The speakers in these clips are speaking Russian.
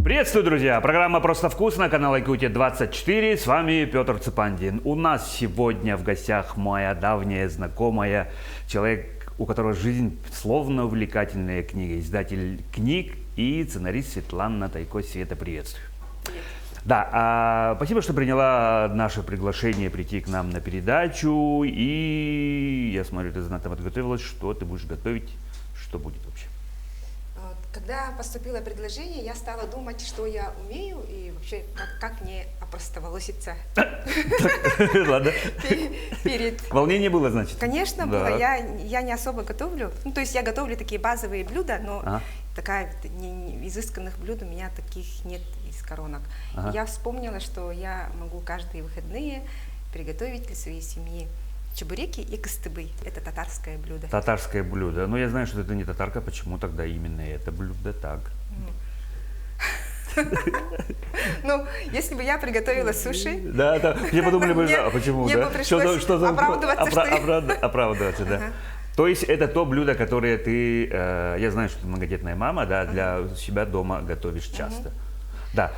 Приветствую, друзья! Программа «Просто вкусно», канал Якутия-24. С вами Петр Цепандин. У нас сегодня в гостях моя давняя знакомая, человек, у которого жизнь словно увлекательная книга, издатель книг и сценарист Светлана Тайко. Света, приветствую. Привет. Да, спасибо, что приняла наше приглашение прийти к нам на передачу. И я смотрю, ты знатно подготовилась. Что ты будешь готовить? Что будет вообще? Когда поступило предложение, я стала думать, что я умею и вообще как мне опростоволоситься Ладно. перед... Волнение было, значит? Конечно, Да. было. Я не особо готовлю. Ну, то есть я готовлю такие базовые блюда, но такая изысканных блюд у меня таких нет из коронок. Ага. Я вспомнила, что я могу каждые выходные приготовить для своей семьи чебуреки и кыстыбый. Это татарское блюдо. Татарское блюдо. Но я знаю, что это не татарка. Почему тогда именно это блюдо так? Ну, если бы я приготовила суши... Да, да. Все подумали бы, а почему, мне да? бы пришлось оправдываться, да. То есть это то блюдо, которое ты, я знаю, что ты многодетная мама, да, для себя дома готовишь часто. Да,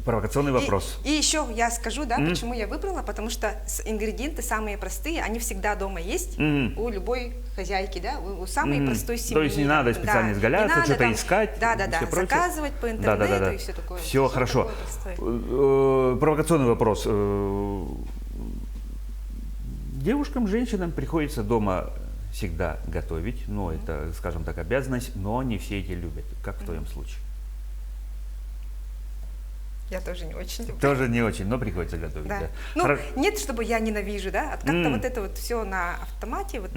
провокационный вопрос. И еще я скажу, да, почему я выбрала, потому что ингредиенты самые простые, они всегда дома есть у любой хозяйки, да, у самой простой семьи. То есть не надо специально изгаляться, что-то там искать. Да, заказывать по интернету и все такое. Все хорошо. Провокационный вопрос. Девушкам, женщинам приходится дома всегда готовить, но это, скажем так, обязанность, но не все эти любят. Как в твоем случае? Я тоже не очень люблю. Тоже не очень, но приходится готовить. Да. Да. Ну, нет, чтобы я ненавижу, да, как-то вот это вот все на автомате, вот,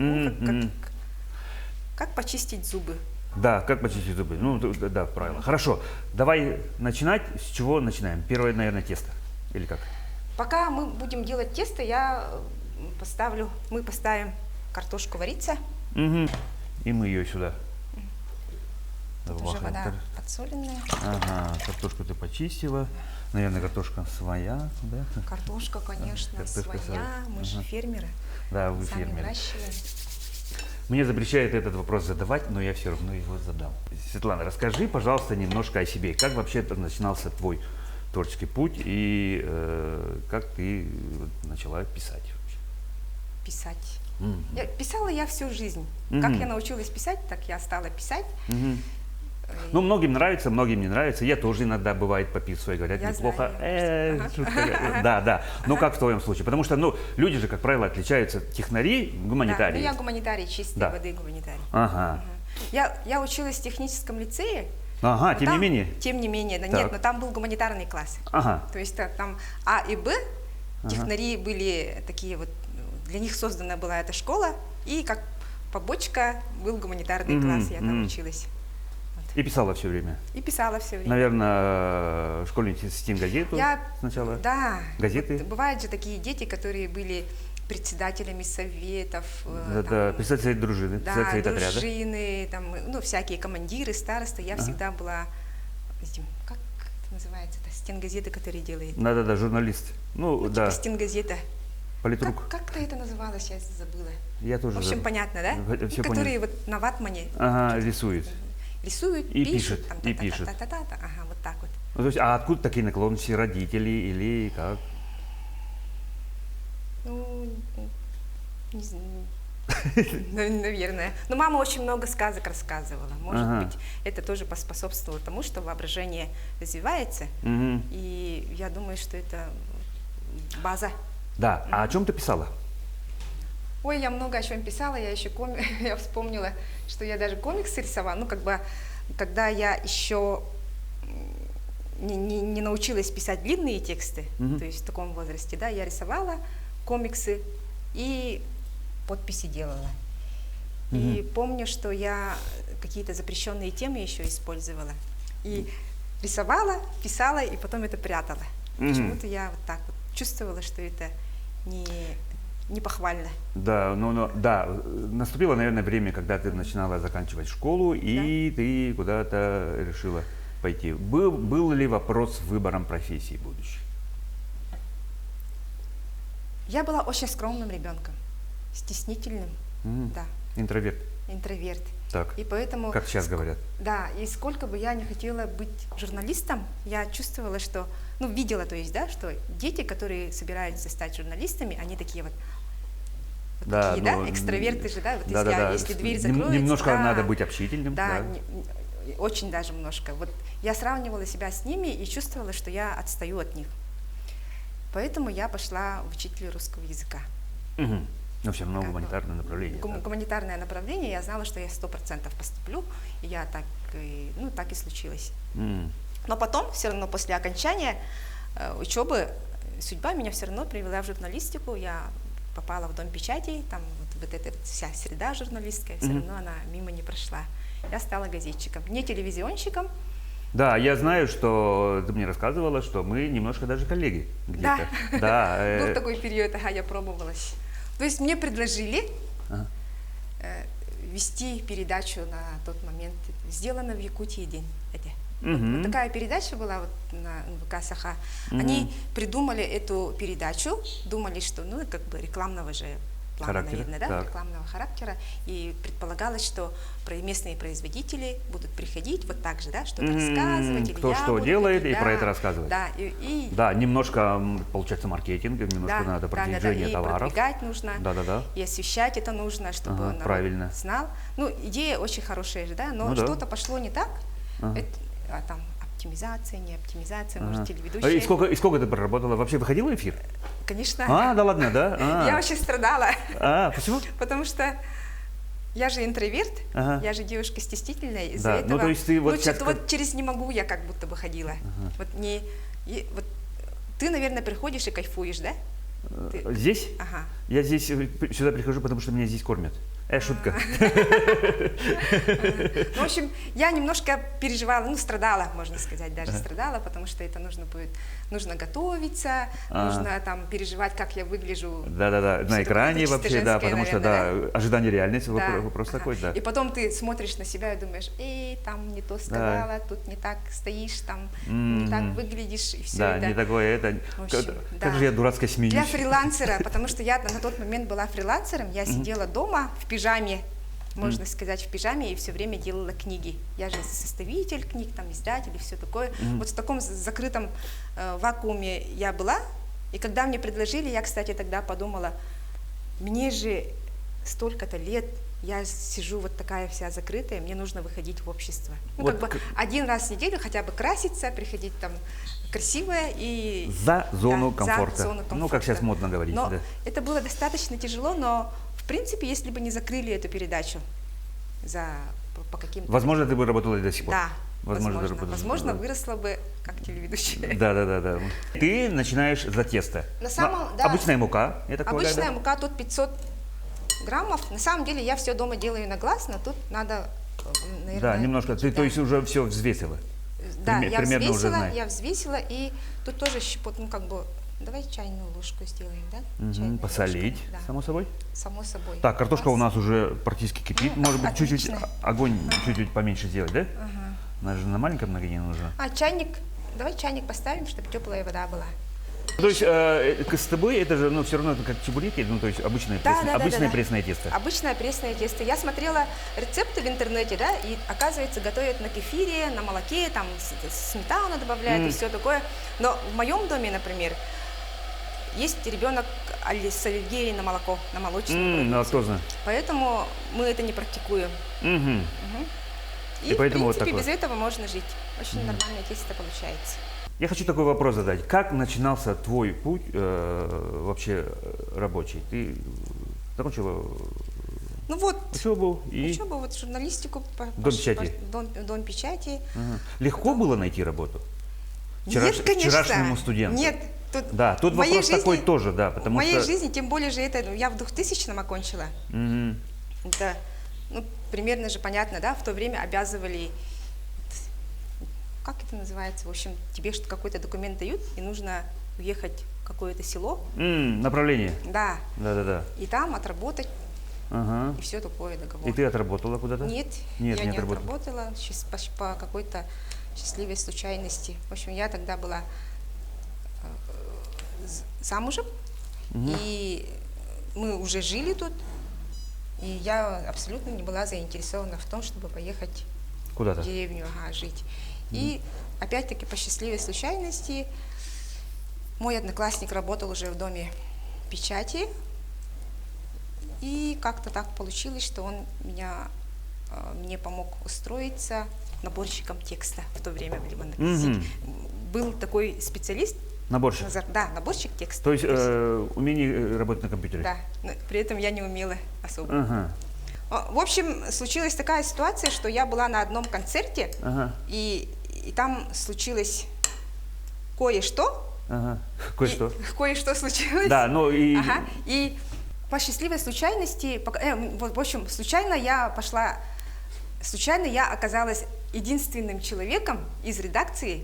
как почистить зубы. Да, как почистить зубы. Ну, да, правильно. Хорошо, давай начинать. С чего начинаем? Первое, наверное, тесто. Или как? Пока мы будем делать тесто, мы поставим картошку вариться. И мы ее сюда. Тут уже вода подсоленная. Ага, картошку ты почистила. Наверное, картошка своя, да? Картошка, конечно, картошка своя. Мы же фермеры. Да, вы сами фермеры. выращиваем. Мне запрещают этот вопрос задавать, но я все равно его задам. Светлана, расскажи, пожалуйста, немножко о себе. Как вообще начинался твой творческий путь и как ты начала писать вообще? Писать. Писала я всю жизнь. Как я научилась писать, так я стала писать. Ну, многим нравится, многим не нравится. Я тоже иногда, бывает, пописываю, говорят, я неплохо. Знаю, Да, да. Ну, как в твоем случае? Потому что, ну, люди же, как правило, отличаются технари, гуманитарии. Да, ну, я гуманитарий, чистой воды гуманитарий. Ага. Я училась в техническом лицее. Ага, тем не менее? Тем не менее, да, нет, но там был гуманитарный класс. Ага. То есть там А и Б, технари были такие вот, для них создана была эта школа, и как побочка был гуманитарный класс, я там училась. И писала все время? И писала все время. Наверное, школьники стенгазету сначала? Да. Газеты? Вот, бывают же такие дети, которые были председателями советов. Да, председатели дружины, председатели отряда. Дружины, там, ну, всякие командиры, старосты. Я всегда была этим, как это называется, стенгазеты, которые делают. Да, журналист. Ну, да. Типа стенгазета. Политрук. Как-то это называлось, я забыла. Я тоже. В общем, понятно, да? Все которые вот на ватмане. Рисуют. Рисуют, и пишут. И пишут. Ага, вот так вот. Ну, то есть, а откуда такие наклонности родителей или как? Ну, не знаю. Наверное. Но мама очень много сказок рассказывала. Может быть, это тоже поспособствовало тому, что воображение развивается. И я думаю, что это база. Да. А о чем ты писала? Ой, я много о чем писала. Я еще я вспомнила, что я даже комиксы рисовала. Ну, как бы, когда я еще не научилась писать длинные тексты, то есть в таком возрасте, да, я рисовала комиксы и подписи делала. И помню, что я какие-то запрещенные темы еще использовала. И рисовала, писала, и потом это прятала. Почему-то я вот так вот чувствовала, что это не похвально. Да, да, наступило, наверное, время, когда ты начинала заканчивать школу, и ты куда-то решила пойти. Был ли вопрос с выбором профессии будущей? Я была очень скромным ребенком, стеснительным, да. Интроверт. Интроверт. Так. И поэтому... Как сейчас говорят. Да, и сколько бы я не хотела быть журналистом, я чувствовала, что, ну, видела, то есть, да, что дети, которые собираются стать журналистами, они такие вот, Да, такие, ну, да, экстраверты же, да, вот да, да. если дверь закроется... Немножко да, надо быть общительным. Да, Да. очень даже немножко. Вот я сравнивала себя с ними и чувствовала, что я отстаю от них. Поэтому я пошла в учителя русского языка. Угу. Но все равно гуманитарное направление. Да. Гуманитарное направление, я знала, что я 100% поступлю, и я так, ну, так и случилось. Но потом, все равно после окончания учебы, судьба меня все равно привела в журналистику, я попала в Дом печати, там вот эта вся среда журналистская, все равно она мимо не прошла. Я стала газетчиком, не телевизионщиком. Да, я знаю, что ты мне рассказывала, что мы немножко даже коллеги где-то. Да. Был такой период, я пробовалась. То есть мне предложили вести передачу на тот момент. Сделано в Якутии день. Вот такая передача была вот на НВК Саха. Они придумали эту передачу, думали, что, ну, как бы рекламного же плана, наверное, да, рекламного характера. И предполагалось, что местные производители будут приходить вот так же, да, что-то рассказывать. Кто что делает и про это рассказывать. Да, да, немножко, получается, маркетинг, немножко надо продвижение товаров. И продвигать нужно, и освещать это нужно, чтобы народ знал. Ну, идея очень хорошая же, да, но что-то пошло не так. Там оптимизация, не оптимизация, может, телеведущая. И сколько ты проработала? Вообще выходила в эфир? Конечно. Да ладно, да? Я очень страдала. Почему? Потому что я же интроверт, я же девушка стеснительная, из-за этого... Ну, то есть ты вот сейчас... Вот через «не могу» я как будто бы ходила. Вот ты, наверное, приходишь и кайфуешь, да? Здесь? Я здесь сюда прихожу, потому что меня здесь кормят. Шутка. В общем, я немножко переживала, ну, страдала, можно сказать, даже страдала, потому что это нужно готовиться, нужно там переживать, как я выгляжу. Да-да-да, на экране вообще, да, потому что, да, ожидание реальности, вопрос такой, да. И потом ты смотришь на себя и думаешь, там не то сказала, тут не так стоишь, там не так выглядишь, и все. Да, не такое, это, как же я дурацко смеюсь. Для фрилансера, потому что я на тот момент была фрилансером, я сидела дома в пижаме, можно сказать, в пижаме, и все время делала книги. Я же составитель книг, там, издатель и все такое. Вот в таком закрытом вакууме я была, и когда мне предложили, я, кстати, тогда подумала, мне же столько-то лет, я сижу вот такая вся закрытая, мне нужно выходить в общество. Ну, вот как бы один раз в неделю хотя бы краситься, приходить там красивая и... За зону комфорта. За зону комфорта. Ну, как сейчас модно говорить. Но да. Это было достаточно тяжело, но в принципе, если бы не закрыли эту передачу по каким-то... Возможно, ты бы работала и до сих пор. Да, возможно, выросла бы как телеведущая. Да. Ты начинаешь за тесто. Обычная мука, я так полагаю, обычная мука, тут 500 граммов. На самом деле я все дома делаю на глаз, но тут надо, наверное... Да, немножко. Ты, то есть, уже все взвесила? Да, я взвесила, и тут тоже щепот, ну, как бы... Давай чайную ложку сделаем, да? Посолить, ложка, да. само собой? Само собой. Так, картошка у нас уже практически кипит. Может быть, чуть-чуть огонь чуть-чуть поменьше сделать, да? Она же на маленьком огне нужна. Чайник. Давай чайник поставим, чтобы теплая вода была. То есть с тобой это же, ну, все равно это как чебуреки, ну, то есть обычное пресное тесто. Обычное пресное тесто. Я смотрела рецепты в интернете, да, и оказывается готовят на кефире, на молоке, там сметану добавляют и все такое. Но в моем доме, например, есть ребенок с аллергией на молоко, на молочную продукцию. Поэтому мы это не практикуем. И в принципе, без этого можно жить. Очень нормальное тесто получается. Я хочу такой вопрос задать. Как начинался твой путь вообще рабочий? Ты закончила учебу и... Учебу, вот журналистику. Дом печати. Дом печати. Легко было найти работу? Нет, конечно. Вчерашнему студенту? Нет. Тут вопрос такой тоже, да. В моей жизни, тем более же это, я в 2000-м окончила. Да. Ну, примерно же понятно, да, в то время обязывали, как это называется, в общем, тебе что какой-то документ дают, и нужно уехать в какое-то село. Направление. Да. Да. И там отработать, и все такое, договор. И ты отработала куда-то? Нет, я не отработала по какой-то счастливой случайности. В общем, я тогда была замужем, и мы уже жили тут. И я абсолютно не была заинтересована в том, чтобы поехать Куда-то? в деревню, жить. И опять-таки по счастливой случайности мой одноклассник работал уже в доме печати. И как-то так получилось, что он мне помог устроиться наборщиком текста в то время в Ивано-Франковске. Был такой специалист. Наборщик? Да, наборщик текста. То есть умение работать на компьютере? Да, но при этом я не умела особо. Ага. В общем, случилась такая ситуация, что я была на одном концерте, и там случилось кое-что. Ага. Кое-что? Кое-что случилось. Да, ну и... Ага. И по счастливой случайности, в общем, случайно я оказалась единственным человеком из редакции,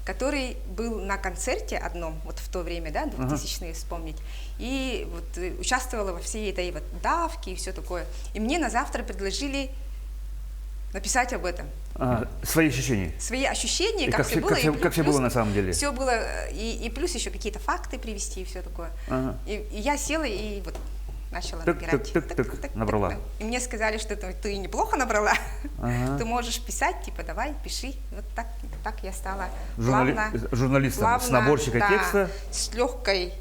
который был на концерте одном, вот в то время, да, 2000-е вспомнить, и вот участвовала во всей этой вот давке и все такое. И мне на завтра предложили написать об этом. Свои ощущения? Свои ощущения, как все было. Как все было на самом деле? Все было, и плюс еще какие-то факты привести и все такое. И я села и вот начала набирать. Набрала. И мне сказали, что ты неплохо набрала, ты можешь писать, типа давай, пиши. Вот так я стала журналистом с наборщика текста. С легкой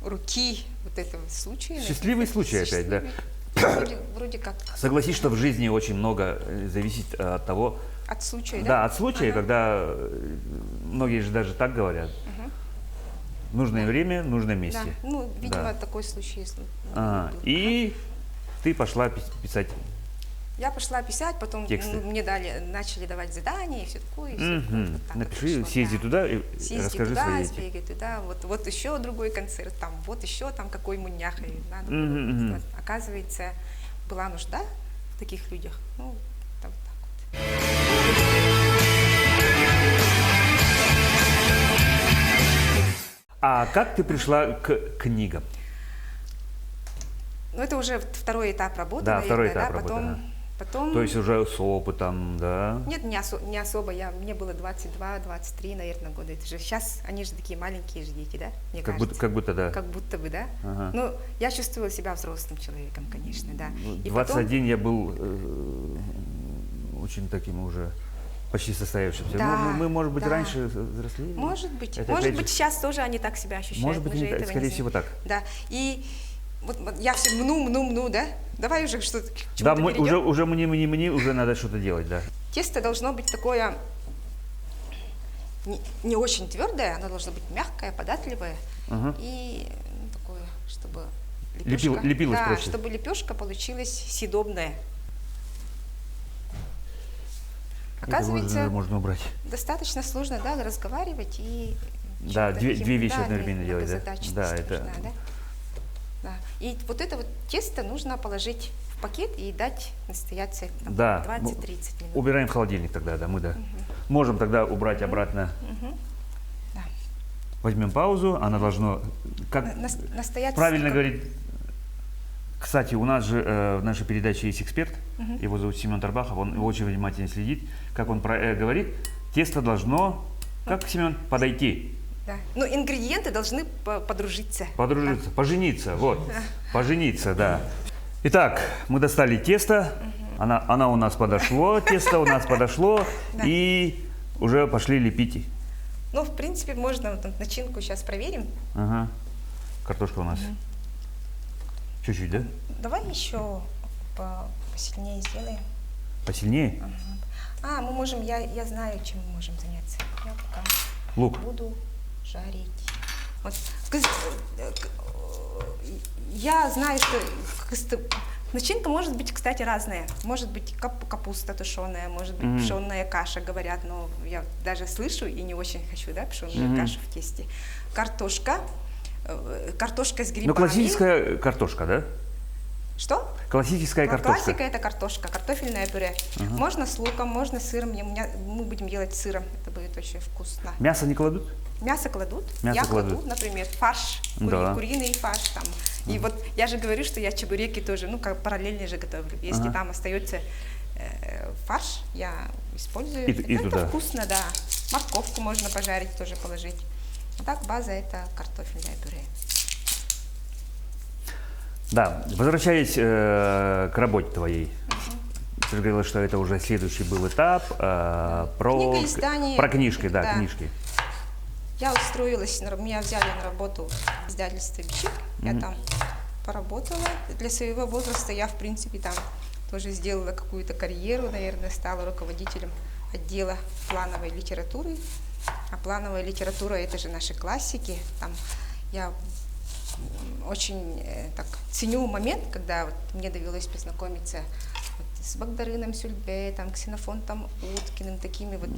руки вот этого случая. Счастливый случай опять, да? Вроде как. Согласись, что в жизни очень много зависит от того... От случая, да? Да, от случая, когда многие же даже так говорят. Нужное время, нужное месте. Да, ну, видимо, такой случай есть. И ты пошла писать. Я пошла писать, потом мне начали давать задания и все такое. Напиши, съезди туда и расскажи свои идеи. Сбегай туда, вот еще другой концерт, вот еще там какой мунях. Надо. Оказывается, была нужда в таких людях. Ну, так вот. А как ты пришла к книгам? Ну, это уже второй этап работы, да, наверное, второй этап работы. Потом... То есть уже с опытом, да? Нет, не особо. Мне было 22-23, наверное, года. Это же сейчас, они же такие маленькие же дети, да? Мне кажется. Как будто, да. Как будто бы, да? Ну, я чувствовала себя взрослым человеком, конечно, да. И 21 потом... я был очень таким уже почти состоявшимся. Да, мы, может быть, раньше взрослели? Может быть. Может быть, сейчас тоже они так себя ощущают. Может быть, скорее всего, так. Да. И вот я все мну, да? Давай уже что-то к чему-то перейдем. Да, уже мне, уже надо что-то делать, да. Тесто должно быть такое не очень твердое, оно должно быть мягкое, податливое и такое, чтобы лепилось да, проще. Чтобы лепешка получилась съедобная. Оказывается, можно убрать. Достаточно сложно, да, разговаривать и... Да, две вещи одновременно делать, да? Да, это... Да. И вот это вот тесто нужно положить в пакет и дать настояться 20-30 минут. Убираем в холодильник тогда, да, можем тогда убрать обратно. Да. Возьмем паузу, она должна... Настояться... Правильно говорить... Кстати, у нас же в нашей передаче есть эксперт, его зовут Семен Тарбахов, он очень внимательно следит, как он говорит, тесто должно, как, Семен, подойти. Да. Ну, ингредиенты должны подружиться. Подружиться, пожениться, вот, пожениться, да. Итак, мы достали тесто, она у нас подошло, тесто у нас подошло, и уже пошли лепить. Ну, в принципе, можно начинку сейчас проверим. Картошка у нас. Чуть-чуть, да? Давай еще посильнее сделаем. Посильнее? Мы можем, я знаю, чем мы можем заняться. Я пока лук буду жарить. Вот. Я знаю, что начинка может быть, кстати, разная. Может быть капуста тушеная, может быть пшенная каша, говорят, но я даже слышу и не очень хочу, да, пшенную кашу в тесте. Картошка с грибами. Ну, классическая картошка, да? Что? Классическая картошка. Классика – это картошка, картофельное пюре. Можно с луком, можно с сыром. Мы будем делать с сыром, это будет очень вкусно. Мясо не кладут? Мясо кладут. Я кладу, например, фарш, куриный фарш. Там. И вот я же говорю, что я чебуреки тоже, как параллельно же готовлю. Если там остается фарш, я использую. Это вкусно, да. Морковку можно пожарить, тоже положить. А так база – это картофельное пюре. Да, возвращаясь к работе твоей. Ты же говорила, что это уже следующий был этап Книгоиздание. про книжки, да, Да. книжки. Я устроилась, меня взяли на работу в издательство «Бичик». Я там поработала. Для своего возраста я, в принципе, там тоже сделала какую-то карьеру, наверное, стала руководителем отдела плановой литературы. А плановая литература – это же наши классики. Там я очень так ценю момент, когда вот мне довелось познакомиться вот с Багдарыном Сюльбе, там, Ксенофонтом Уткиным, такими вот…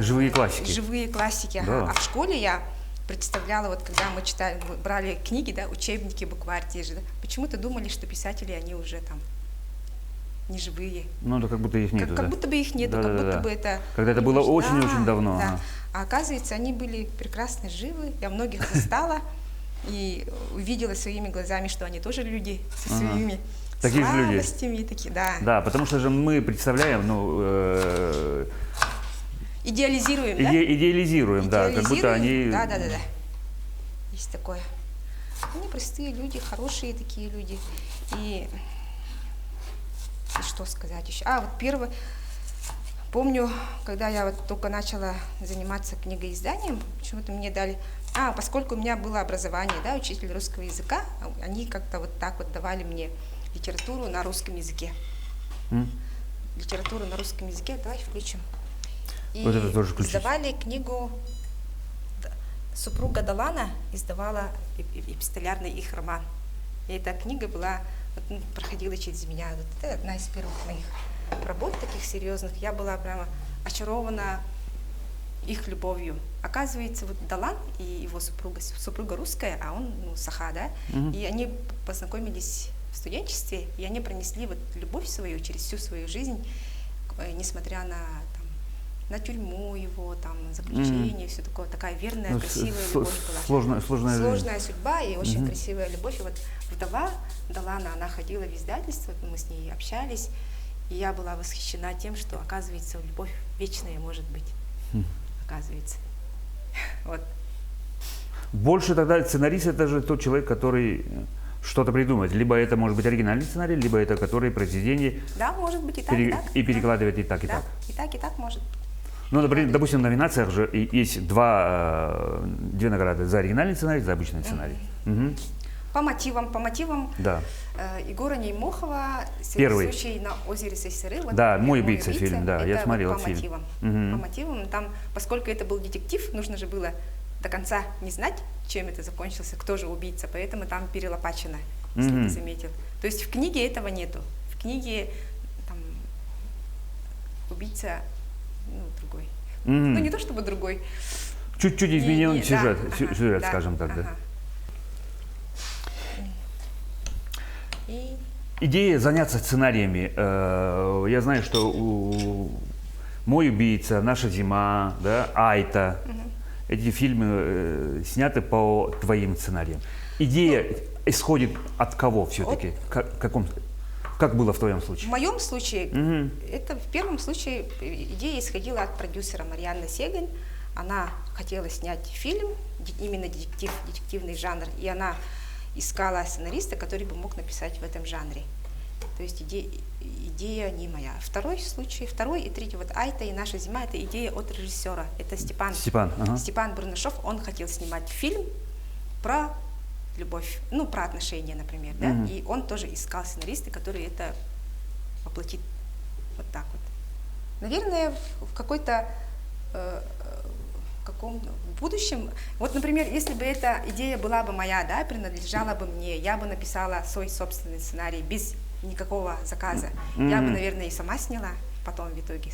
Живые классики. Живые классики, Да. ага. А в школе я представляла, вот когда мы читали, мы брали книги, да, учебники, букварь те же, да, почему-то думали, что писатели, они уже там не живые. Ну, да, как будто их нету, Как да? будто бы их нету, Да, как да, будто да. бы это… Когда это было очень-очень давно. Да. Ага. А оказывается, они были прекрасно живы, я многих застала и увидела своими глазами, что они тоже люди со своими Такие же люди. слабостями, такие, да. Да, потому что же мы представляем, Идеализируем, да? идеализируем, да, как будто они… Да. Есть такое. Они простые люди, хорошие такие люди. И что сказать еще? Вот первое, помню, когда я вот только начала заниматься книгоизданием, почему-то мне дали… поскольку у меня было образование, да, учитель русского языка, они как-то вот так вот давали мне литературу на русском языке. Литературу на русском языке, давай включим. И Вот это тоже включить. издавали книгу, супруга Далана издавала эпистолярный их роман. И эта книга была, проходила через меня. Вот это одна из первых моих работ таких серьезных. Я была прямо очарована их любовью. Оказывается, вот Далан и его супруга русская, а он саха, да, и они познакомились в студенчестве, и они пронесли вот любовь свою через всю свою жизнь, несмотря на тюрьму его, там, заключение, все такое, такая верная, красивая любовь была. Сложная судьба и очень красивая любовь. И вот вдова Далана, она ходила в издательство, мы с ней общались, и я была восхищена тем, что, оказывается, любовь вечная может быть. Оказывается. Вот. Больше тогда сценарист – это же тот человек, который что-то придумает. Либо это может быть оригинальный сценарий, либо это который произведение Да, может быть и так, и так. и перекладывает и так, и Да, так. и так может. Ну, например, допустим, в номинациях же есть две награды за оригинальный сценарий, за обычный сценарий. По мотивам Да. Егора Неймохова, Первый. «Случай на озере Сайсары». Вот, Да, «Мой убийца» фильм, да, я смотрел по фильм. мотивам. По мотивам, там, поскольку это был детектив, нужно же было до конца не знать, чем это закончился, кто же убийца, поэтому там перелопачено, если ты заметил. То есть в книге этого нету. В книге там убийца, другой. Ну, не то чтобы другой. Чуть-чуть изменен сюжет, да, сюжет, да, скажем так, да. ага. И Идея заняться сценариями. Я знаю, что «Мой убийца», «Наша зима», да, «Айта», эти фильмы сняты по твоим сценариям. Идея исходит от кого все-таки? Как было в твоем в случае? моем случае, это в первом случае идея исходила от продюсера Марьяны Сегаль. Она хотела снять фильм, именно детективный жанр, и она искала сценариста, который бы мог написать в этом жанре. То есть идея не моя. Второй и третий, вот «Айта» и «Наша зима» — это идея от режиссера. Это Степан Бурнашов. Он хотел снимать фильм про любовь, про отношения, например, да, и он тоже искал сценариста, который это воплотит вот так вот. Наверное, в каком в будущем, вот, например, если бы эта идея была бы моя, да, принадлежала бы мне, я бы написала свой собственный сценарий без никакого заказа, я бы, наверное, и сама сняла, потом в итоге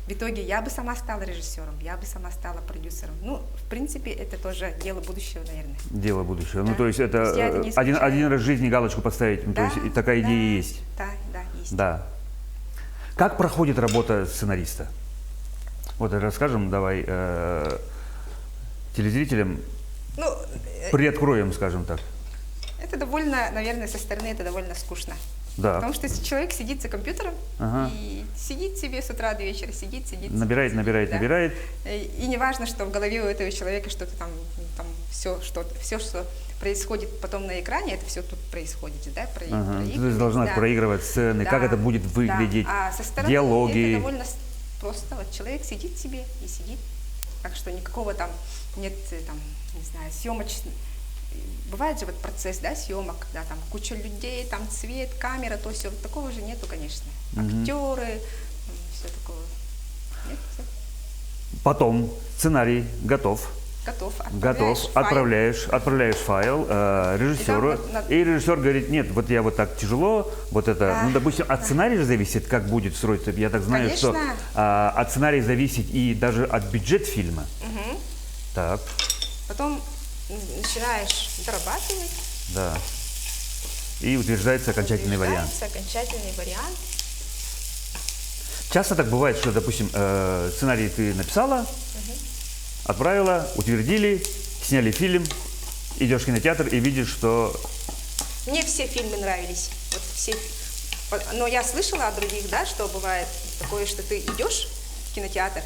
В итоге я бы сама стала режиссером, я бы сама стала продюсером. В принципе, это тоже дело будущего, наверное. Дело будущего. Да. То есть это один раз в жизни галочку поставить, то есть такая идея есть. Да, есть. Да. Как проходит работа сценариста? Вот расскажем, давай, телезрителям, приоткроем, скажем так. Это довольно, наверное, со стороны это довольно скучно. Да. Потому что если человек сидит за компьютером и сидит себе с утра до вечера, сидит. Набирает. И не важно, что в голове у этого человека что-то там все, что происходит потом на экране, это все тут происходит, да, Ты проигрывается, должна да. проигрывать сцены, Да, как это будет выглядеть, да. А со стороны диалоги. это довольно просто. Вот человек сидит себе и сидит. Так что никакого там нет, там, не знаю, съемочных. Бывает же вот процесс, да, съемок, когда там куча людей, там цвет, камера, то все. Такого же нету, конечно. Актеры, все такое. Нет, всё. Потом сценарий готов. Готов. Отправляешь файл режиссеру, И там и режиссер говорит, нет, вот я вот так тяжело, вот это, Да, ну, допустим, от сценария же зависит, как будет строиться. Я так знаю, Конечно. что от сценария зависит и даже от бюджета фильма. Так, Потом начинаешь дорабатывать. да. И утверждается окончательный вариант. Утверждается окончательный вариант. Часто так бывает, что, допустим, сценарий ты написала, отправила, утвердили, сняли фильм, идешь в кинотеатр и видишь, что... Мне все фильмы нравились. Вот все. Но я слышала от других, да, что бывает такое, что ты идешь в кинотеатр,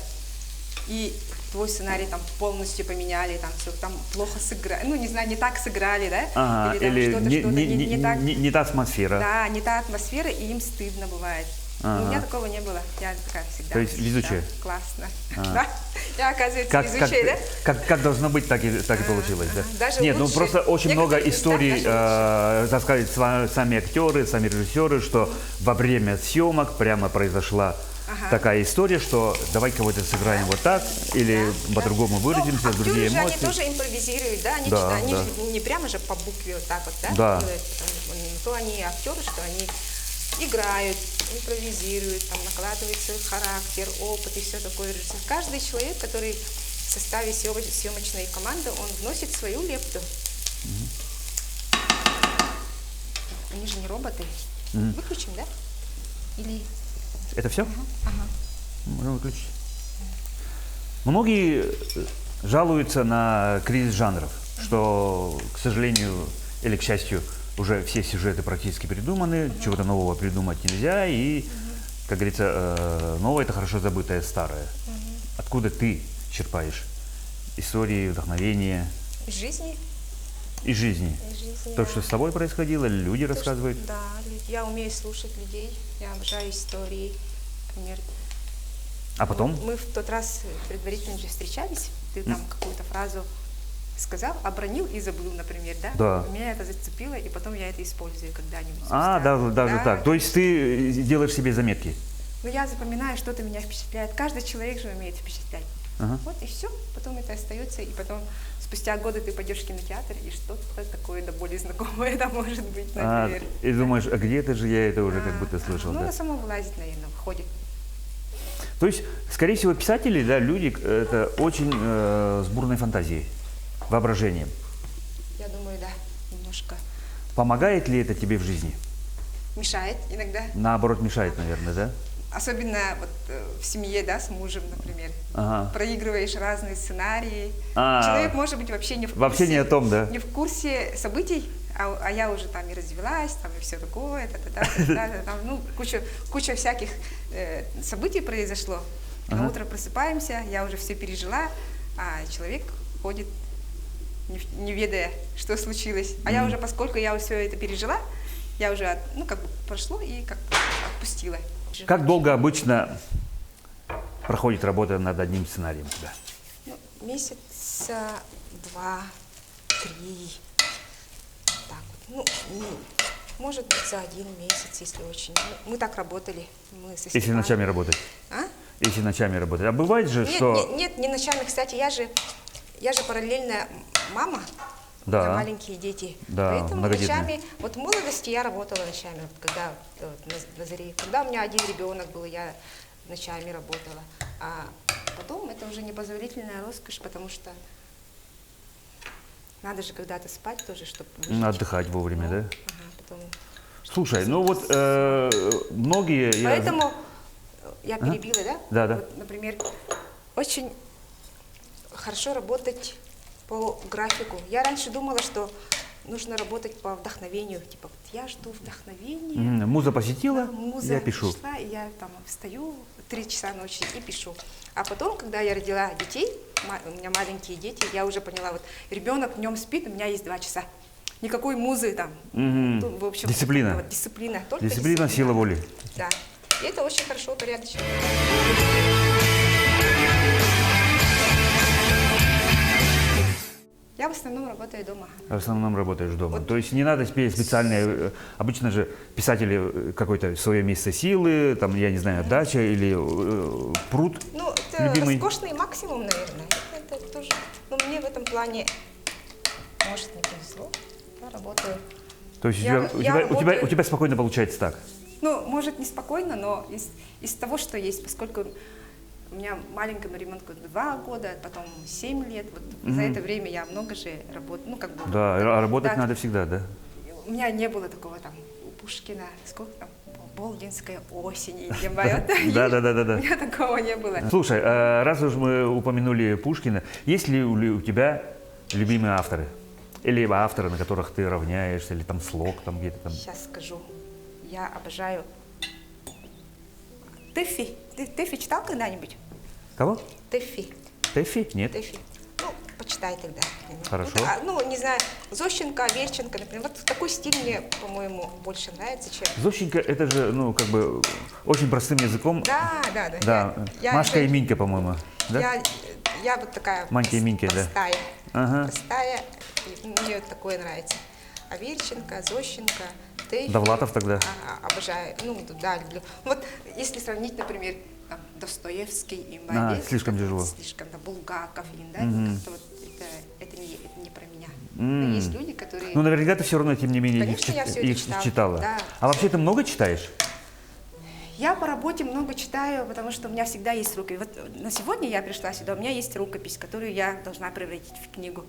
и твой сценарий там полностью поменяли, там все там плохо сыграли, ну, не знаю, не так сыграли, да? Ага, там или что-то не так. не та атмосфера. Да, не та атмосфера, и им стыдно бывает. Ага. У меня такого не было. Я такая всегда. То есть везучая? Да, классно. Да? Я, оказывается, везучая, да? Как должно быть, так и получилось, да? Даже Нет, ну лучше. просто очень много Некоторых местах историй, даже рассказывают сами актеры, сами режиссеры, что во время съемок прямо произошла такая история, что давай кого-то сыграем вот так, или по-другому выразимся, другие актеры же, они эмоции. тоже импровизируют, да? Они, Да, они да. же не прямо же по букве вот так вот, да? Да. Делают. То они актеры, что они играют, импровизируют, там, накладывают свой характер, опыт и все такое. Каждый человек, который в составе съемочной команды, он вносит свою лепту. Они же не роботы. Выключим, да? Или... Это все? Можем выключить. Многие жалуются на кризис жанров, что, к сожалению или к счастью, уже все сюжеты практически придуманы, чего-то нового придумать нельзя, и, как говорится, новое – это хорошо забытое старое. Откуда ты черпаешь истории, вдохновение? Из жизни. Из жизни. Из жизни, То, да. что с тобой происходило, или люди рассказывают? Да, я умею слушать людей, я обожаю истории. Например, А потом? мы в тот раз предварительно же встречались, ты там какую-то фразу сказал, обронил и забыл, например, да? Да. Меня это зацепило, и потом я это использую когда-нибудь. А, спустя. даже Да. так. То есть ты делаешь себе заметки? Ну, я запоминаю, что-то меня впечатляет. Каждый человек же умеет впечатлять. Ага. Вот и все. Потом это остается, и потом спустя годы ты пойдешь в кинотеатр, и что-то такое да более знакомое это может быть, например. И думаешь, а где-то же я это уже как будто слышал. Ну, Да? оно само вылазит, наверное, входит. То есть, скорее всего, писатели, да, люди, это очень с бурной фантазией, воображением. Я думаю, да, немножко Помогает ли это тебе в жизни? мешает иногда. Наоборот, мешает, наверное, да? Особенно вот в семье, да, с мужем, например. Ага. Проигрываешь разные сценарии. А, Человек может быть вообще не в курсе. Вообще не о том, да? Не в курсе событий, а я уже там и развелась, там и все такое, там, ну, куча всяких событий произошло. На утро просыпаемся, я уже все пережила, а человек ходит, не ведая, что случилось. А я уже, поскольку я все это пережила, я уже, ну, как бы прошло и как-то отпустила. Как долго обычно проходит работа над одним сценарием у тебя? Ну, месяца 2-3. Так вот. Ну, может быть, за 1 месяц, если очень. Мы так работали. Мы со Если Степаном. ночами работать? А? Если ночами работать. А бывает же, что... Нет, не ночами. Кстати, я же параллельная мама Да. на маленькие дети. Да, Поэтому многодетная. ночами, вот в молодости я работала ночами, вот когда на заре. Когда у меня один ребенок был, я ночами работала. А потом это уже непозволительная роскошь, потому что надо же когда-то спать тоже, чтобы выжить. Отдыхать вовремя, Ну, да? ага, потом, Слушай, ну вот многие... Поэтому я перебила, да? Да, да. Вот, например, очень хорошо работать по графику. Я раньше думала, что нужно работать по вдохновению. Типа, вот я жду вдохновения. Муза посетила, Да, муза я пишу. пришла, и я там встаю в 3 часа ночи и пишу. А потом, когда я родила детей, у меня маленькие дети, я уже поняла, вот ребенок днем спит, у меня есть 2 часа. Никакой музы там. Ну, в общем, Дисциплина. Вот, дисциплина. Только Дисциплина, сила воли. Да. И это очень хорошо, порядочно. Я в основном работаю дома. В основном работаешь дома. То есть не надо специальные, обычно же писатели какое-то свое место силы, там, я не знаю, дача или пруд Ну, это любимый. роскошный максимум, наверное. Это тоже, но мне в этом плане, может, не повезло. Я работаю. То есть Я у тебя спокойно получается так? Ну, может, не спокойно, но из того, что есть, поскольку у меня маленькому ребенку 2 года, потом 7 лет, вот за это время я много же работаю, ну, как бы... Да, работать да, надо всегда, да? У меня не было такого там у Пушкина, сколько там, Болдинская осень, я понимаю, Да. У меня такого не было. Слушай, раз уж мы упомянули Пушкина, есть ли у тебя любимые авторы? Или авторы, на которых ты равняешься, или там слог, там где-то там? Сейчас скажу. Я обожаю Тэффи. Ты Тэффи читал когда-нибудь? Кого? Тэффи. Тэффи? Нет. Тэффи. Ну, почитай тогда. Хорошо. Ну, не знаю, Зощенко, Аверченко, например. Вот такой стиль мне, по-моему, больше нравится, чем... Зощенко, это же, ну, как бы, очень простым языком. Да. Да, Машка и Минька, по-моему, да? Я вот такая Манька и Минька, да. простая. Ага. Простая, и мне такое нравится. Аверченко, Зощенко, Тэффи. Довлатов тогда? Обожаю, ну, да, люблю. Вот, если сравнить, например, там, Достоевский и Малевич. Слишком тяжело. Слишком, да, Булгаков, да, как-то вот это не про меня. Но есть люди, которые... Ну, наверняка ты все равно, тем не менее, Конечно, я всё это их читала. читала. Да. А вообще ты много читаешь? Я по работе много читаю, потому что у меня всегда есть рукопись. Вот на сегодня я пришла сюда, у меня есть рукопись, которую я должна превратить в книгу.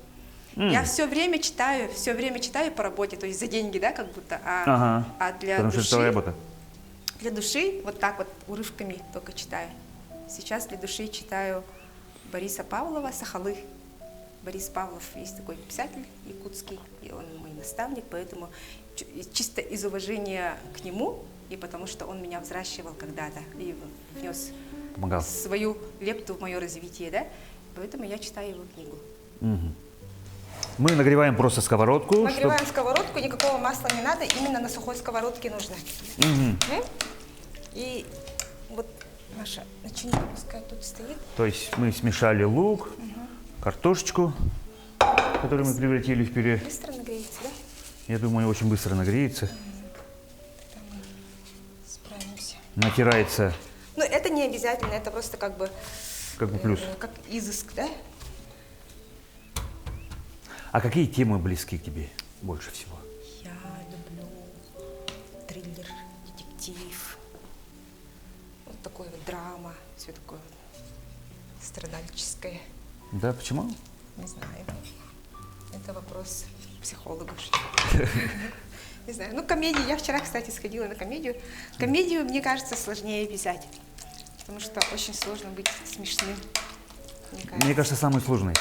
Я все время читаю по работе, то есть за деньги, да, как будто. А для потому что это твоя работа. Для души вот так вот урывками только читаю. Сейчас для души читаю Бориса Павлова «Сахалы». Борис Павлов есть такой писатель якутский, и он мой наставник, поэтому чисто из уважения к нему, и потому что он меня взращивал когда-то и внес Помогал. свою лепту в мое развитие, да, поэтому я читаю его книгу. Мы нагреваем просто сковородку. Нагреваем сковородку, никакого масла не надо, именно на сухой сковородке нужно. И вот наша начинка пускай тут стоит. То есть мы смешали лук, картошечку, которую мы превратили в пюре. Быстро нагреется, да? Я думаю, очень быстро нагреется. Там мы справимся. Натирается. Ну, это не обязательно, это просто как бы плюс. как изыск, да? А какие темы близки к тебе больше всего? Я люблю триллер, детектив, вот такой вот драма, все такое вот страдальческое. Да, почему? Не знаю. Это вопрос психологу. Не знаю. Ну, комедии. Я вчера, кстати, сходила на комедию. Комедию, мне кажется, сложнее писать, потому что очень сложно быть смешным. Мне кажется, самый сложный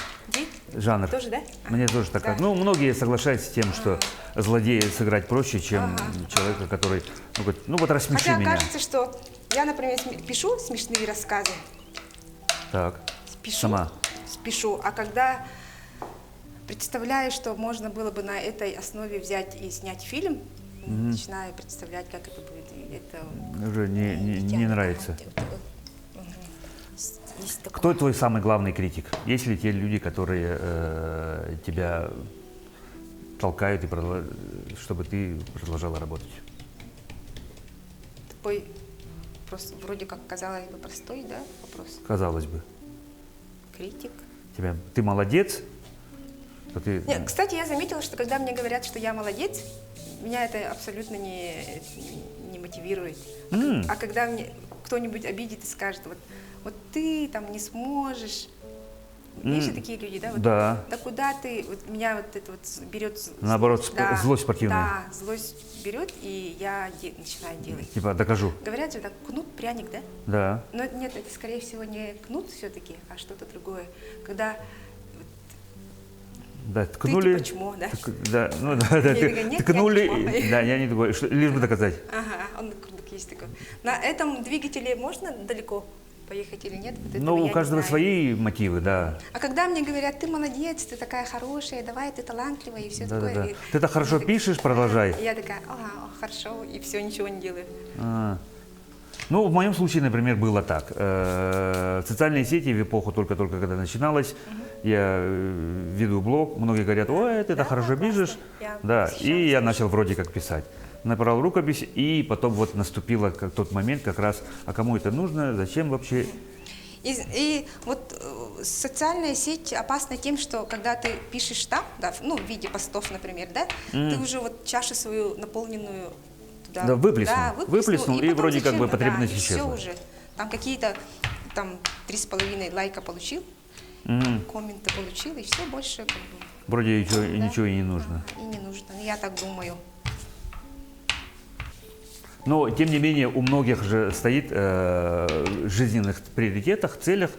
жанр. Тоже, да? Мне тоже так. Да. Ну, многие соглашаются с тем, что злодея сыграть проще, чем человека, который, ну вот рассмеши Хотя меня. кажется, что я, например, пишу смешные рассказы. Так. Пишу, Сама. Пишу. А когда представляю, что можно было бы на этой основе взять и снять фильм, начинаю представлять, как это будет. И это уже не нравится. Есть такое. Кто твой самый главный критик? Есть ли те люди, которые тебя толкают, чтобы ты продолжала работать? Такой просто вроде как, казалось бы, простой, да, вопрос. Казалось бы. Критик. Ты молодец? Что ты... Нет, кстати, я заметила, что когда мне говорят, что я молодец, меня это абсолютно не мотивирует. А когда мне кто-нибудь обидит и скажет, вот ты там не сможешь. Есть же такие люди, да? Да. Да куда ты? Вот меня вот это вот берет... Наоборот, злость спортивная. Да, злость берет, и я начинаю делать. Типа, докажу. Говорят же, так, кнут, пряник, да? Да. Но нет, это скорее всего не кнут все-таки, а что-то другое. Когда да, ткнули. ты типа чмо, да? Да, ну да, ткнули. Я Да, я не такой, лишь бы доказать. Ага, он есть такой. На этом двигателе можно далеко поехать или нет, вот этого Ну, я у не каждого знаю. свои мотивы, да. А когда мне говорят, ты молодец, ты такая хорошая, давай, ты талантливая, и все такое. Да-да-да. и- Ты так хорошо я пишешь, продолжай. Я такая, ага, хорошо, и все, ничего не делаю. А. Ну, в моем случае, например, было так. Социальные сети в эпоху только-только, когда начиналось, я веду блог, многие говорят, ой, ты так хорошо классно. пишешь. Я Да, сейчас и я начал вроде как писать. Набрал рукопись, и потом вот наступил тот момент как раз, а кому это нужно, зачем вообще? И вот социальная сеть опасна тем, что когда ты пишешь там, да, ну, в виде постов, например, да, ты уже вот чашу свою наполненную туда, Да, выплеснул. да, Выплеснул, и потом вроде как бы зачем? потребность да, и исчезла. все уже. Там какие-то, там 3,5 лайка получил, комменты получил, и все, больше как бы, Вроде да. ничего и не нужно. И не нужно, я так думаю. Но, тем не менее, у многих же стоит в жизненных приоритетах, целях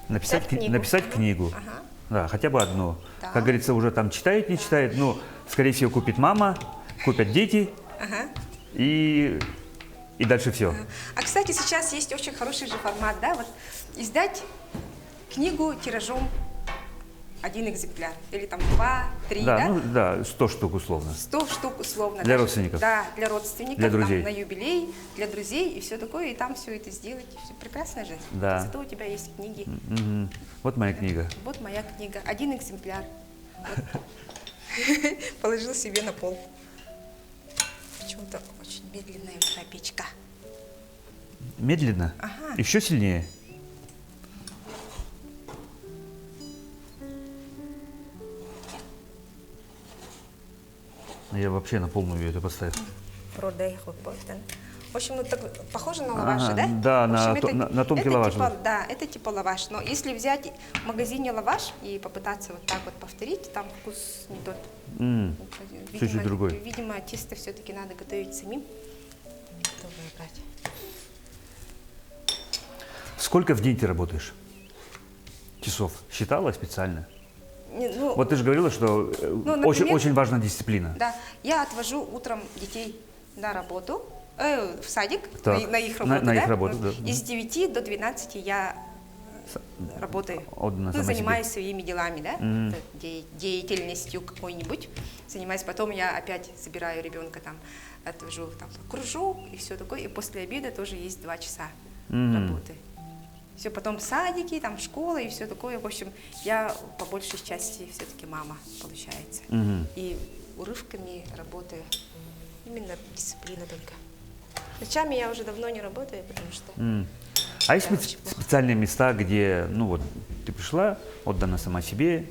написать Написать книгу. книгу. Ага. Да, хотя бы одну. Да. Как говорится, уже там читает, не читает, но, скорее всего, купит мама, купят дети, Ага. и дальше все. А, кстати, сейчас есть очень хороший же формат, да, вот издать книгу тиражом 1 экземпляр, или там 2, 3, Да, да? ну да, 100 штук условно. 100 штук условно. Для даже. родственников. Да, для родственников, Для друзей. там, на юбилей, для друзей и все такое, и там все это сделать. Все прекрасно же. Да. Зато у тебя есть книги. Мгм. Вот моя книга. Вот моя книга, 1 экземпляр. Вот. Положил себе на пол. Почему-то очень медленная моя печка. Медленно, Ага. еще сильнее. Я вообще на полную ее это поставил. Продай хлопотен. В общем, вот так похоже на лаваш, Ага, да? да, В общем, на тонкий это лаваш, Типа, да. да, это типа лаваш. Но если взять в магазине лаваш и попытаться вот так вот повторить, там вкус не тот. Чуть-чуть другой. Видимо, тесто все-таки надо готовить самим. Готовое брать. Сколько в день ты работаешь? Часов? Считала специально? Ну, Вот ты же говорила, что например, очень важна дисциплина. да, я отвожу утром детей на работу, в садик, Так, на их работу, на да? их работу, да. И с 9 до 12 я работаю, Отдана сама занимаюсь себе. своими делами, да, деятельностью какой-нибудь, занимаюсь, потом я опять забираю ребенка, там, отвожу там, кружок и все такое, и после обеда тоже есть 2 часа работы. Все, потом садики, там, школа и все такое, в общем, я по большей части все-таки мама, получается, и урывками работаю, именно дисциплина только. Ночами я уже давно не работаю, потому что... А есть Да, очень плохо. специальные места, где, ну вот, ты пришла, отдана сама себе,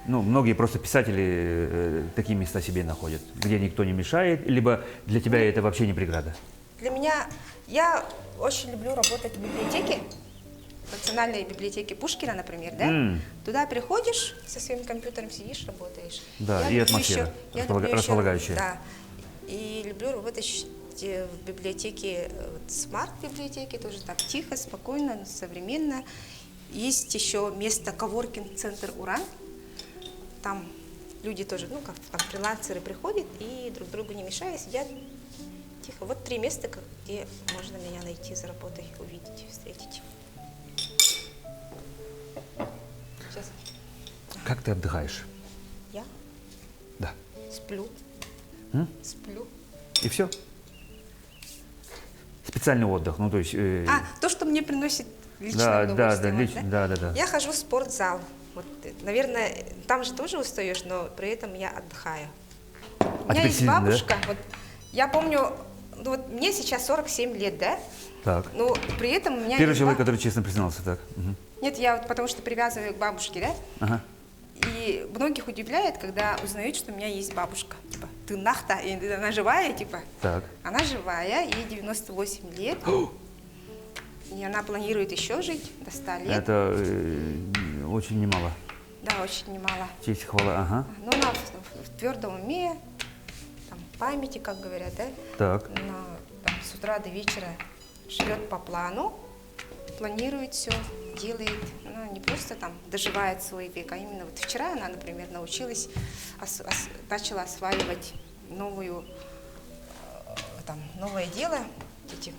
ну, многие просто писатели такие места себе находят, где никто не мешает, либо для тебя это вообще не преграда? Для меня, я очень люблю работать в библиотеке, в Национальной библиотеке Пушкина, например, да? Туда приходишь, со своим компьютером сидишь, работаешь. Да, Я и люблю атмосфера я люблю еще, располагающая. да, и люблю работать в библиотеке, смарт-библиотеке, тоже так тихо, спокойно, современно. Есть еще место коворкинг-центр «Уран». Там люди тоже, ну, как там фрилансеры приходят и друг другу не мешая, сидят тихо. Вот 3 места, где можно меня найти за работой, увидеть, встретить. Сейчас. Как ты отдыхаешь? Я Да. сплю. Сплю. И все? Специальный отдых, ну то есть... То, что мне приносит личное да, удовольствие. да. Я хожу в спортзал. Вот, наверное, там же тоже устаешь, но при этом я отдыхаю. У меня теперь есть сильно, да? бабушка. Вот, я помню, ну, вот мне сейчас 47 лет, да? Так. Но при этом у меня Первый есть человек, который честно признался, так. Нет, я вот потому что привязываю к бабушке, да? Ага. И многих удивляет, когда узнают, что у меня есть бабушка. Типа, ты нахта, и она живая, типа. Так. Она живая, ей 98 лет. И она планирует еще жить до 100 лет. Это очень немало. Да, очень немало. Честь, хвала, ага. Но она в твердом уме, там, памяти, как говорят, да? Так. Она там, с утра до вечера живет по плану, планирует все, делает. Она не просто там доживает свой век, а именно вот вчера она, например, научилась, начала осваивать новое дело, эти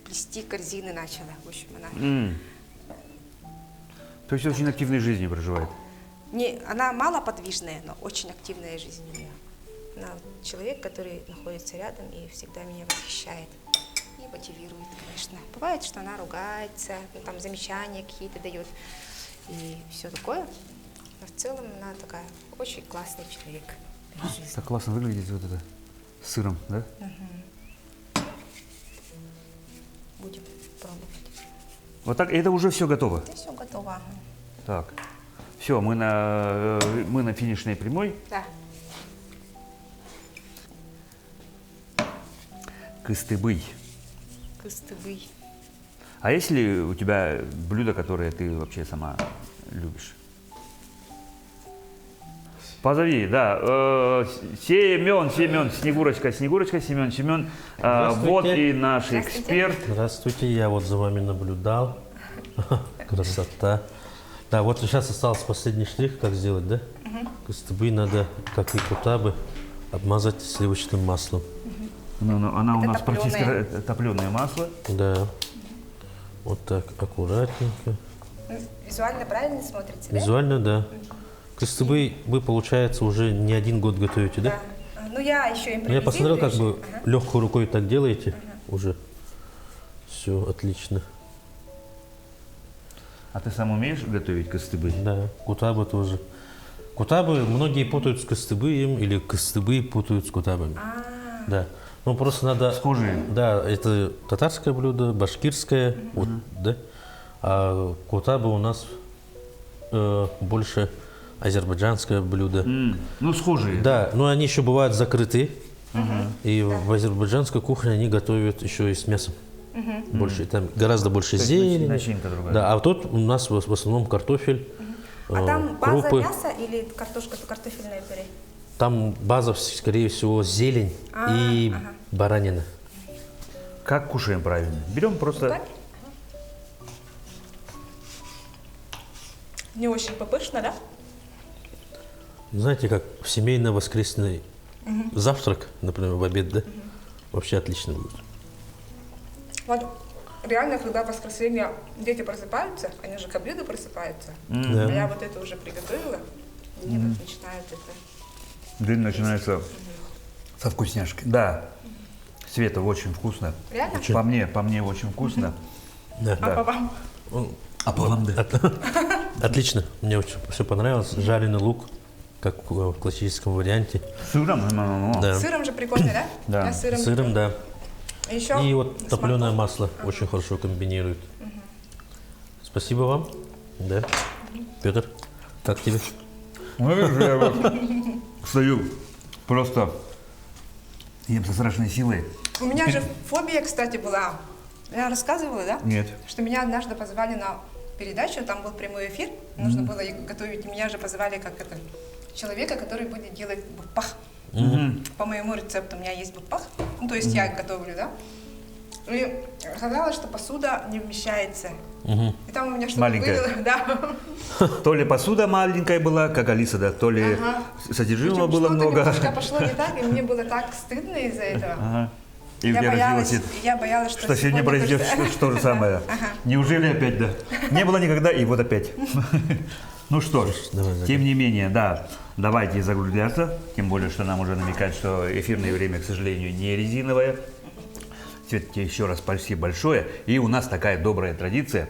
плести корзины начала. В общем, она... То есть очень активной жизнью проживает. Она малоподвижная, но очень активная жизнь у нее. Она человек, который находится рядом и всегда меня восхищает и мотивирует, конечно. Бывает, что она ругается, ну, там замечания какие-то дает и все такое. Но в целом она такая очень классный человек в жизни. Так классно выглядит вот это с сыром, да? Будем пробовать. Вот так, это уже все готово. Это все готово. Так, все, мы на финишной прямой. Да. Кыстыбый. Кыстыбый. А есть ли у тебя блюда, которые ты вообще сама любишь? Позови, да. Семен, Снегурочка, Семен. Вот и наш эксперт. Здравствуйте, я вот за вами наблюдал. Красота. Да, вот сейчас остался последний штрих, как сделать, да? Кыстыбый надо, как и кутабы, обмазать сливочным маслом. Она у Это нас топленое. практически топленое масло. Да. Вот так, аккуратненько. Визуально правильно смотрится, да? Визуально, да. Кыстыбый вы, получается, уже не один год готовите, да? Да. Ну, я еще импровизирую. Я посмотрел, как еще. бы легкой рукой так делаете. Уже все отлично. А ты сам умеешь готовить кыстыбый? Да, кутабы тоже. Кутабы многие путают с кыстыбыем или кыстыбы путают с кутабами. Да. Ну просто надо. Схожие. Да, это татарское блюдо, башкирское, вот, да. А кутабы у нас больше азербайджанское блюдо. Ну, схожие. Да, но они еще бывают закрыты. И в азербайджанской кухне они готовят еще и с мясом. Больше, там гораздо больше есть зелени. начинка другая. Да, а тут у нас в основном картофель, А там база крупы. мяса или картофельное пюре? Там база, скорее всего, зелень и баранина. Как кушаем правильно? Берем просто... Так? Не очень попышно, да? Знаете, как в семейно-воскресный завтрак, например, в обед, да? Вообще отлично будет. Вот реально, когда в воскресенье дети просыпаются, они же к обеду просыпаются. Да. А я вот это уже приготовила, и мне вот начинают это... День начинается со вкусняшки. Да. Света, очень вкусно. Реально? По мне очень вкусно. Да. А по вам? А по вам, да. Отлично, мне очень все понравилось. Жареный лук, как в классическом варианте. С сыром? Да. С сыром же прикольно, да? Да. Я с сыром. С сыром, да. Еще И вот с топленое морковью. масло очень хорошо комбинирует. Спасибо вам. Да. Петр, как тебе? Ну, видишь, я вот стою просто ем со страшной силой. У меня же фобия, кстати, была. Я рассказывала, да? Нет. Что меня однажды позвали на передачу, там был прямой эфир, нужно было готовить, и меня же позвали как это, человека, который будет делать бупах. По моему рецепту у меня есть бупах, ну, то есть я готовлю, да? И оказалось, что посуда не вмещается. И там у меня что-то Маленькая. было, да. То ли посуда маленькая была, как Алиса, да, то ли содержимого Причем было что-то много. немножко пошло не так, и мне было так стыдно из-за этого. Ага. И у тебя родилось, Я боялась, что сегодня тоже- произойдет что же самое. Неужели опять, да? Не было никогда, и вот опять. Ну что ж, Давай, тем не менее, да, давайте закругляться. Тем более, что нам уже намекают, что эфирное время, к сожалению, не резиновое. Свет, тебе еще раз спасибо большое. И у нас такая добрая традиция.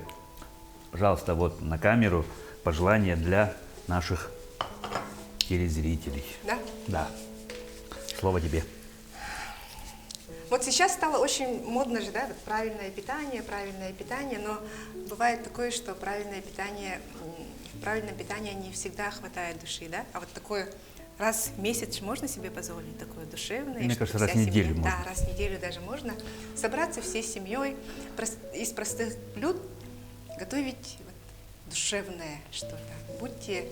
Пожалуйста, вот на камеру пожелания для наших телезрителей. Да? Да. Слово тебе. Вот сейчас стало очень модно же, да, вот правильное питание, но бывает такое, что в правильном питании не всегда хватает души, да, а вот такое раз в месяц можно себе позволить такое душевное. Мне чтобы кажется, раз в вся неделю семья- можно. Да, раз в неделю даже можно собраться всей семьей из простых блюд готовить вот душевное что-то. Будьте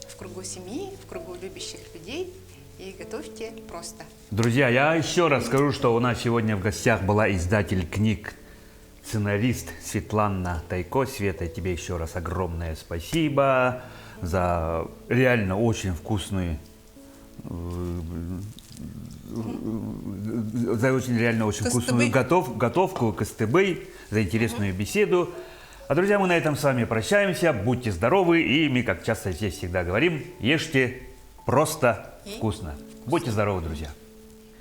в кругу семьи, в кругу любящих людей и готовьте просто. Друзья, я еще раз скажу, что у нас сегодня в гостях была издатель книг, сценарист Светлана Тайко. Света, тебе еще раз огромное спасибо за реально очень вкусную за очень реально очень вкусную готовку, кыстыбый, за интересную беседу. А, друзья, мы на этом с вами прощаемся. Будьте здоровы, и мы, как часто здесь всегда говорим, ешьте просто вкусно. Будьте здоровы, друзья.